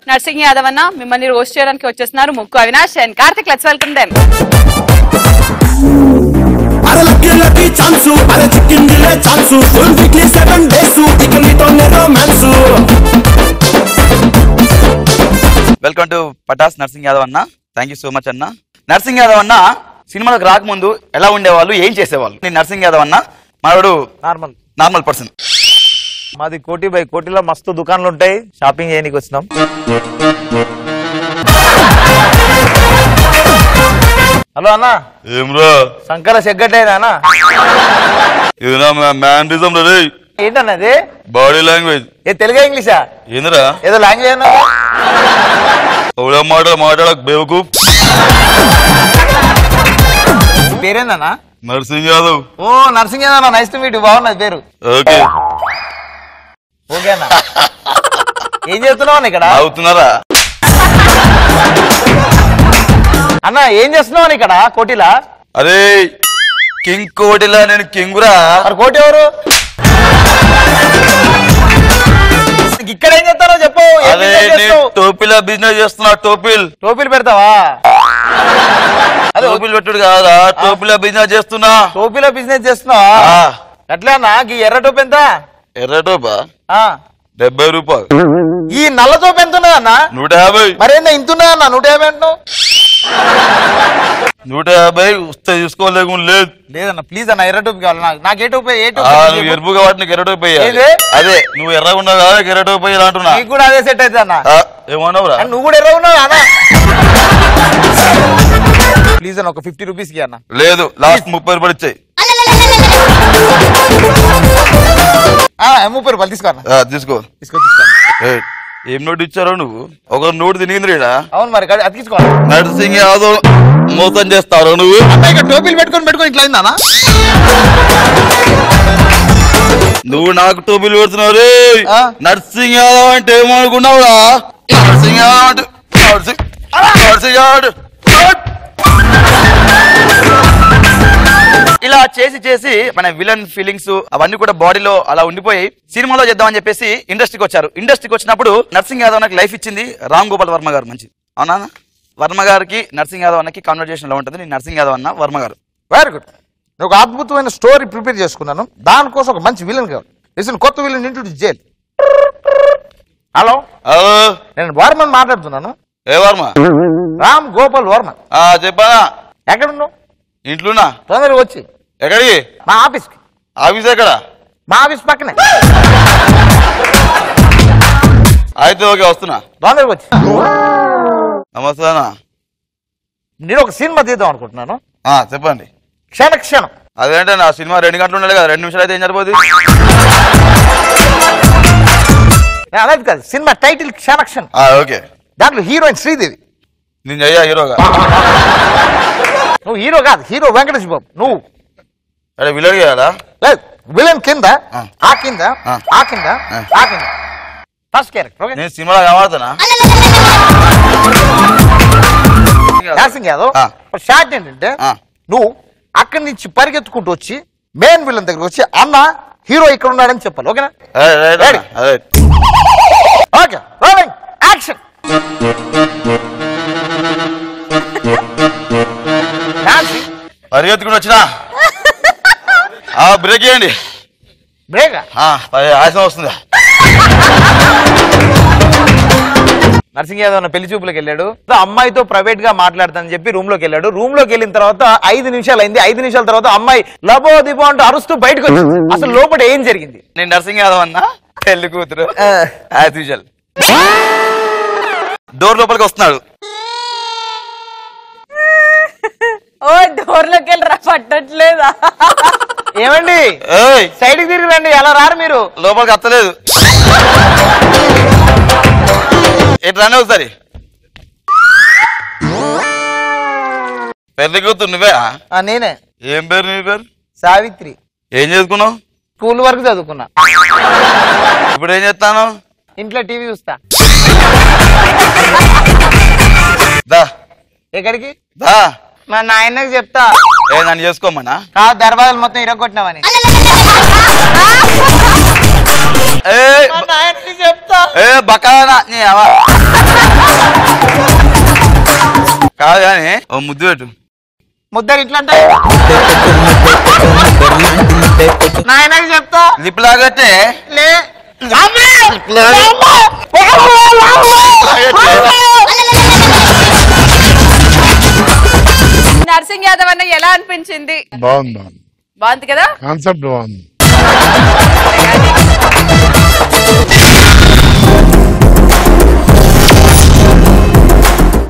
Nursing Yadav అన్న మిమ్మల్ని roast చేయడానికి వచ్చేస్తున్నారు Mukku Avinash and Karthik. Let's welcome them. అరే లక్కీ లక్కీ ఛాన్స్ అరే చికెన్ దిలే ఛాన్స్ ఫుల్ వీక్లీ 7 డేస్ ఇక మీతోనే రొమాన్స్. వెల్కమ్ టు పటాస్ నర్సింగ్ యాదవ్ అన్న. థ్యాంక్ యూ సో మచ్ అన్న. నర్సింగ్ యాదవ్ అన్న సినిమాలకు రాకముందు ఎలా ఉండేవాళ్ళు, ఏం చేసేవాళ్ళు? నేను నర్సింగ్ యాదవ్ అన్న, మావాడు నార్మల్ పర్సన్. మాది కోటి బై కోటిలో మస్తు దుకాణాలు ఉంటాయి, షాపింగ్ చేయడానికి వచ్చినాం. హలో అన్న, ఏమ్రా శంకర సెగ్గట్టేనా అన్న? మ్యానరిజం రే. ఏంటన్నది? Body language. ఏ తెలుగా ఇంగ్లీషా? ఏందిరా ఏదో లాంగ్వేజ్ అన్నా మాట్లాడక బేవకు. పేరేందన్నా? నర్సింగ్ యాదవ్. ఓ Narsing Yadav, nice to meet. బాగున్నది పేరు. ఓకే ఓకే అన్న. ఏం చేస్తున్నావు అన్న ఇక్కడ? అవుతున్నారా అన్న ఏం చేస్తున్నావు ఇక్కడ కోటిలా? అరే కింగ్ కోటిలా, నేను కింగురా. మరి కోటి ఎవరు? ఇక్కడ ఏం చేస్తారో చెప్పు. అదే టోపీలా బిజినెస్ చేస్తున్నా. టోపీలు పెడతావా? టోపీలు పెట్టుడు కాదా, టోపీలా బిజినెస్ చేస్తున్నా. టోపీలో బిజినెస్ చేస్తున్నావా? అట్లా అన్న. ఈ ఎర్ర టోపీ ఎంత? ఎర్ర టోపా 70 రూపాయలు. ఈ నల్ల టోపీ ఎంత ఉన్నది అన్న? 150. మరేందా ఇంత ఉన్నది అన్న? 150 అంటున్నావు. 150 వస్తే తీసుకోలేకుండా లేదు. లేదన్న ప్లీజ్ అన్న, ఎర్ర టోపీ కావాలి నాకు. నాకు ఏ టోపీ? నువ్వు ఎరుపు కాబట్టి నీకు ఎర్ర టోపీ. అదే నువ్వు ఎర్రగా ఉన్నావు కదా, ఎర్ర టోపీ అంటున్నా. నీకు కూడా అదే సెట్ అవుతుంది అన్న. ఏమన్నావురా? నువ్వు కూడా ఎర్ర ఉన్నావు అన్న. ప్లీజ్ అన్న, ఒక 50 రూపీస్ కి అన్న. లేదు, లాస్ట్ 30 రూపాయలు ఇచ్చాయి. 30 రూపాయలు తీసుకో అన్న. తీసుకో. తీసుకో. ఏం నోటు ఇచ్చారో నువ్వు? ఒక నోటు తినిగింది. అవును మరి, అది తీసుకోవాలి. నర్సింగ్ యాదవ్ మోసం చేస్తావు నువ్వు. ఇక్కడ టోపీలు పెట్టుకొని ఇట్లా అయిందా? నువ్వు నాకు టోపీలు పెడుతున్నావు రే. నర్సింగ్ యాదవ్ అంటే ఏమనుకున్నావురా? నర్సింగ్ యాదవ్ అంటే నర్సింగ్ యాదవ్ ఇలా చేసి మన విలన్ ఫీలింగ్స్ అవన్నీ కూడా బాడీలో అలా ఉండిపోయి సినిమాలో చేద్దామని చెప్పేసి ఇండస్ట్రీకి వచ్చారు. ఇండస్ట్రీకి వచ్చినప్పుడు నర్సింగ్ యాదవ్ నాకు లైఫ్ ఇచ్చింది రామ్ గోపాల్ వర్మ గారు. మంచి అవునా? వర్మ గారికి నర్సింగ్ యాదవ్ అన్నకి కాన్వర్జేషన్ లో ఉంటుంది. నేను నర్సింగ్ యాదవ్ అన్న, వర్మ గారు. Very good. నేను ఒక అద్భుతమైన స్టోరీ ప్రిపేర్ చేసుకున్నాను. దానికోసం ఒక మంచి విలన్ కావాలి. లిసన్, కొత్త విలన్ ఇంట్రొడ్యూస్ చేయాలి. హలో హలో, నేను వర్మని మాట్లాడుతున్నాను. ఏ వర్మ? రామ్ గోపాల్ వర్మ. చెప్పానా? ఎక్కడున్నావు? ఇంట్లోనా? తొందరగా వచ్చి. ఎక్కడికి? మా ఆఫీస్కి. ఆఫీస్ ఎక్కడ? మా ఆఫీస్ పక్కనే. అయితే ఓకే, వస్తున్నా. తొందరగా వచ్చి. నమస్తే అన్న. నేను ఒక సినిమా తీద్దాం అనుకుంటున్నాను. చెప్పండి. క్షణం. అదేంటే నా సినిమా 2 గంటలు ఉండాలి కదా, 2 నిమిషాలు అయితే ఏం సరిపోతుంది? అనేది కాదు, సినిమా టైటిల్ క్షణం. ఓకే. దాంట్లో హీరోయిన్ శ్రీదేవి. నేను అయ్యా హీరోగా? నువ్వు హీరో కాదు, హీరో వెంకటేష్ బాబు. నువ్వు అరే విలన్ చేయాలా? లేదు, విలన్ కింద ఆ కింద ఆ కింద ఆ కింద ఫస్ట్ క్యారెక్టర్. నేను సినిమాలో కనబడతానా? నర్సింగ్ యాదవ్ షార్ట్ ఏంటంటే, నువ్వు అక్కడి నుంచి పరిగెత్తుకుంటూ వచ్చి మెయిన్ విలన్ దగ్గరకు వచ్చి అన్న హీరో ఇక్కడ ఉన్నాడని చెప్పాలి. ఓకేనా? Okay, rolling action. పరిగెత్తుకుని వచ్చినా బ్రేక్ చేయండి. బ్రేక్ ఆయాసం వస్తుందా? నర్సింగ్ యాదవ్ పెళ్లి చూపులకు వెళ్ళాడు. అమ్మాయితో ప్రైవేట్ గా మాట్లాడతానని చెప్పి రూమ్ లోకి వెళ్ళాడు. రూమ్ లోకి వెళ్ళిన తర్వాత 5 నిమిషాలు అయింది. 5 నిమిషాల తర్వాత అమ్మాయి లబో దిబో అంటూ అరుస్తూ బయటకు వచ్చింది. అసలు లోపల ఏం జరిగింది? నేను నర్సింగ్ యాదవ్ అన్న, పెళ్లి కూతురు యాజ్ యూజువల్ డోర్ లోపలికి వస్తున్నాడు. ఓ డోర్ లోకి వెళ్ళి పట్టట్లేదా? ఏమండి సైడ్ కి తిరిగి రండి. ఎలా రారు మీరు? లోపలికి వస్తలేదు. ఎట్లానే ఒకసారి. పెళ్లి కూతురు నువ్వే? నేనే. ఏం పేరు నీ పేరు? సావిత్రి. ఏం చదువుకున్నావు? స్కూల్ వరకు చదువుకున్నా. ఇప్పుడు ఏం చేస్తాను? ఇంట్లో టీవీ చూస్తా. దా. ఎక్కడికి? దా. మా నాయనకి చెప్తా. నన్ను చేసుకోమన్నా? కాదు, దర్వాజాలు మొత్తం ఇరగొట్టినావని చెప్తా. బకానా కాదు కానీ ఓ ముద్దు పెట్టు. ముద్దరు ఇట్లా అంటే నాయనకి చెప్తా లిప్ లాగట్టే లే నర్సింగ్ యాదవ్ అన్న ఎలా అనిపించింది? బాగుంది బాగుంది కదా, కాన్సెప్ట్ బాగుంది.